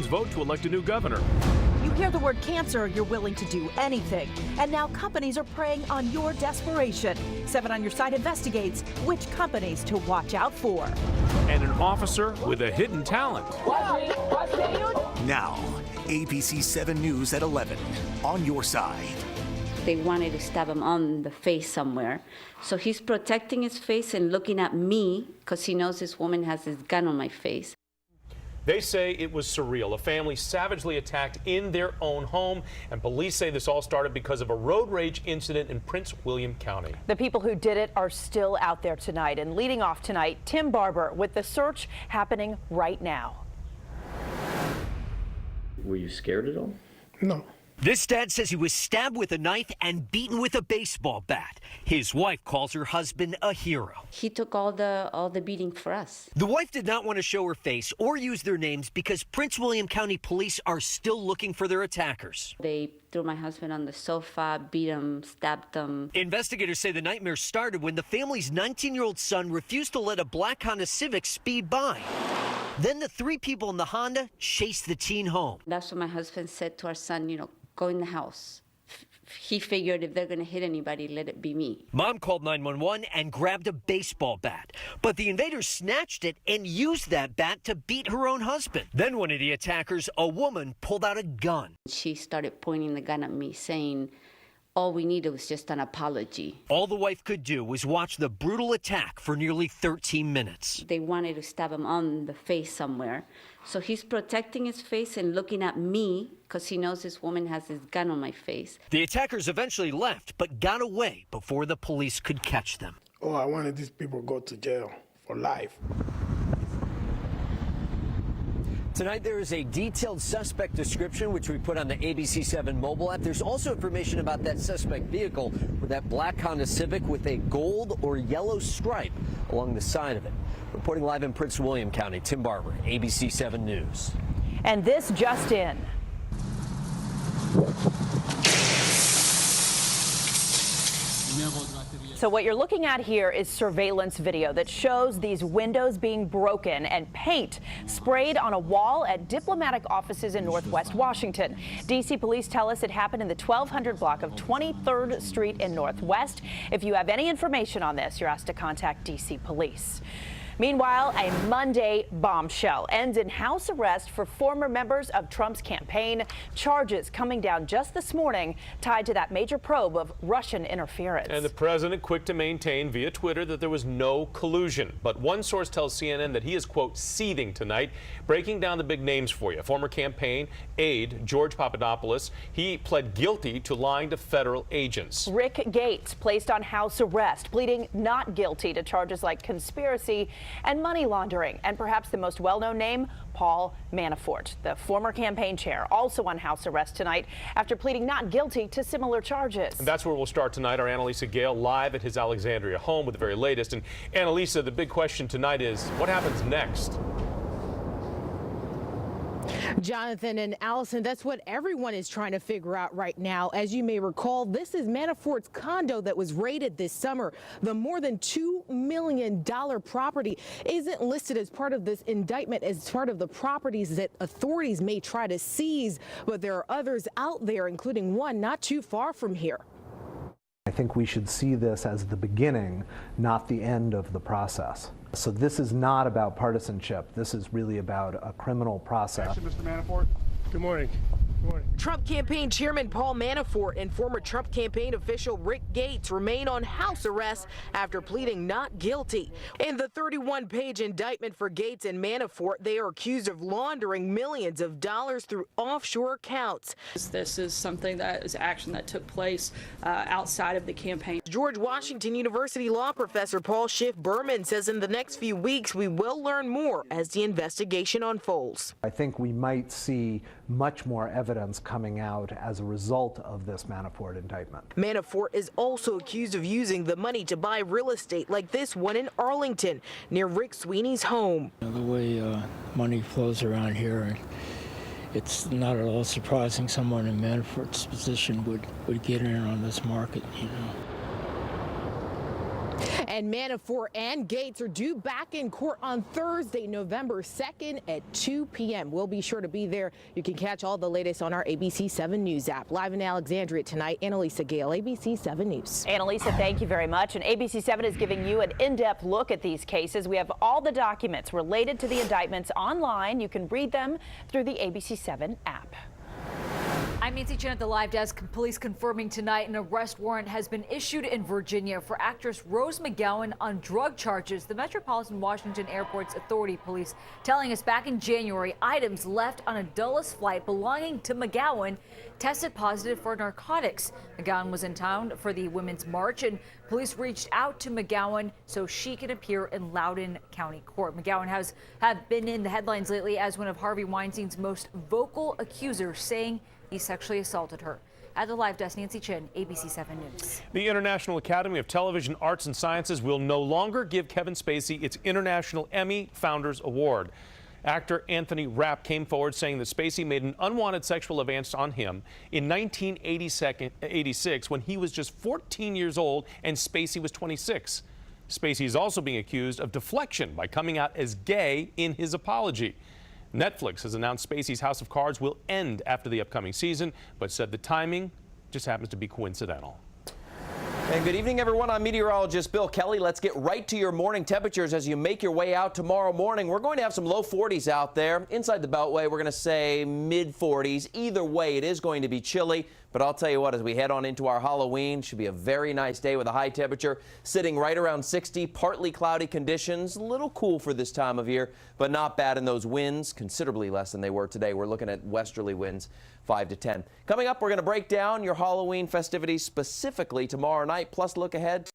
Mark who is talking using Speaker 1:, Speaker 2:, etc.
Speaker 1: citizens vote to elect a new governor.
Speaker 2: You hear the word cancer, you're willing to do anything. And now companies are preying on your desperation. 7 on Your Side investigates which companies to watch out for.
Speaker 1: And an officer with a hidden talent.
Speaker 3: Now, ABC 7 News at 11, On Your Side.
Speaker 4: They wanted to stab him on the face somewhere. So he's protecting his face and looking at me because he knows this woman has this gun on my face.
Speaker 1: They say it was surreal. A family savagely attacked in their own home, and police say this all started because of a road rage incident in Prince William County.
Speaker 2: The people who did it are still out there tonight, and leading off tonight, Tim Barber with the search happening right now.
Speaker 5: Were you scared at all?
Speaker 6: No.
Speaker 7: This dad says he was stabbed with a knife and beaten with a baseball bat. His wife calls her husband a hero.
Speaker 4: He took all the beating for us.
Speaker 7: The wife did not want to show her face or use their names because Prince William County police are still looking for their attackers.
Speaker 4: They threw my husband on the sofa, beat him, stabbed him.
Speaker 7: Investigators say the nightmare started when the family's 19-year-old son refused to let a black Honda Civic speed by. Then the 3 people in the Honda chased the teen home.
Speaker 4: That's what my husband said to our son, go in the house. He figured if they're going to hit anybody, let it be me.
Speaker 7: Mom called 911 and grabbed a baseball bat. But the invaders snatched it and used that bat to beat her own husband. Then one of the attackers, a woman, pulled out a gun.
Speaker 4: She started pointing the gun at me, saying, all we needed was just an apology.
Speaker 7: All the wife could do was watch the brutal attack for nearly 13 minutes.
Speaker 4: They wanted to stab him on the face somewhere. So he's protecting his face and looking at me because he knows this woman has this gun on my face.
Speaker 7: The attackers eventually left, but got away before the police could catch them.
Speaker 6: Oh, I wanted these people to go to jail for life.
Speaker 8: Tonight, there is a detailed suspect description, which we put on the ABC 7 mobile app. There's also information about that suspect vehicle with that black Honda Civic with a gold or yellow stripe along the side of it. Reporting live in Prince William County, Tim Barber, ABC 7 News.
Speaker 2: And this just in. So what you're looking at here is surveillance video that shows these windows being broken and paint sprayed on a wall at diplomatic offices in Northwest Washington. D.C. police tell us it happened in the 1200 block of 23rd Street in Northwest. If you have any information on this, you're asked to contact D.C. police. Meanwhile, a Monday bombshell ends in house arrest for former members of Trump's campaign. Charges coming down just this morning tied to that major probe of Russian interference.
Speaker 1: And the president quick to maintain via Twitter that there was no collusion. But one source tells CNN that he is, quote, seething tonight. Breaking down the big names for you. Former campaign aide George Papadopoulos, he pled guilty to lying to federal agents.
Speaker 2: Rick Gates placed on house arrest, pleading not guilty to charges like conspiracy and money laundering. And perhaps the most well-known name, Paul Manafort, the former campaign chair, also on house arrest tonight after pleading not guilty to similar charges.
Speaker 1: And that's where we'll start tonight. Our Annalisa Gale live at his Alexandria home with the very latest. And Annalisa, the big question tonight is what happens next?
Speaker 9: Jonathan and Allison, that's what everyone is trying to figure out right now. As you may recall, this is Manafort's condo that was raided this summer. The more than $2 million property isn't listed as part of this indictment as part of the properties that authorities may try to seize, but there are others out there, including one not too far from here.
Speaker 10: I think we should see this as the beginning, not the end of the process. So this is not about partisanship. This is really about a criminal process.
Speaker 6: Action, Mr. Manafort. Good morning.
Speaker 9: Trump campaign chairman Paul Manafort and former Trump campaign official Rick Gates remain on house arrest after pleading not guilty. In the 31-page indictment for Gates and Manafort, they are accused of laundering millions of dollars through offshore accounts.
Speaker 11: This is something that is action that took place outside of the campaign.
Speaker 9: George Washington University law professor Paul Schiff Berman says in the next few weeks we will learn more as the investigation unfolds.
Speaker 10: I think we might see much more evidence coming out as a result of this Manafort indictment.
Speaker 9: Manafort is also accused of using the money to buy real estate like this one in Arlington near Rick Sweeney's home.
Speaker 12: The way money flows around here, it's not at all surprising someone in Manafort's position would get in on this market, you know.
Speaker 9: And Manafort and Gates are due back in court on Thursday, November 2nd at 2 p.m. We'll be sure to be there. You can catch all the latest on our ABC 7 News app. Live in Alexandria tonight, Annalisa Gale, ABC 7 News.
Speaker 2: Annalisa, thank you very much. And ABC 7 is giving you an in-depth look at these cases. We have all the documents related to the indictments online. You can read them through the ABC 7 app.
Speaker 5: I'm Nancy Chen at the live desk. Police confirming tonight an arrest warrant has been issued in Virginia for actress Rose McGowan on drug charges. The Metropolitan Washington Airport's Authority police telling us back in January, items left on a Dulles flight belonging to McGowan tested positive for narcotics. McGowan was in town for the Women's March, and police reached out to McGowan so she can appear in Loudoun County Court. McGowan has been in the headlines lately as one of Harvey Weinstein's most vocal accusers, saying he sexually assaulted her. At the live desk, Nancy Chen, ABC 7 News.
Speaker 1: The International Academy of Television Arts and Sciences will no longer give Kevin Spacey its International Emmy Founders Award. Actor Anthony Rapp came forward saying that Spacey made an unwanted sexual advance on him in 1986 when he was just 14 years old and Spacey was 26. Spacey is also being accused of deflection by coming out as gay in his apology. Netflix has announced Spacey's House of Cards will end after the upcoming season, but said the timing just happens to be coincidental.
Speaker 13: And good evening, everyone. I'm meteorologist Bill Kelly. Let's get right to your morning temperatures as you make your way out tomorrow morning. We're going to have some low 40s out there. Inside the Beltway, we're going to say mid 40s. Either way, it is going to be chilly. But I'll tell you what, as we head on into our Halloween, should be a very nice day with a high temperature sitting right around 60, partly cloudy conditions. A little cool for this time of year, but not bad in those winds, considerably less than they were today. We're looking at westerly winds, 5 to 10. Coming up, we're going to break down your Halloween festivities specifically tomorrow night, plus look ahead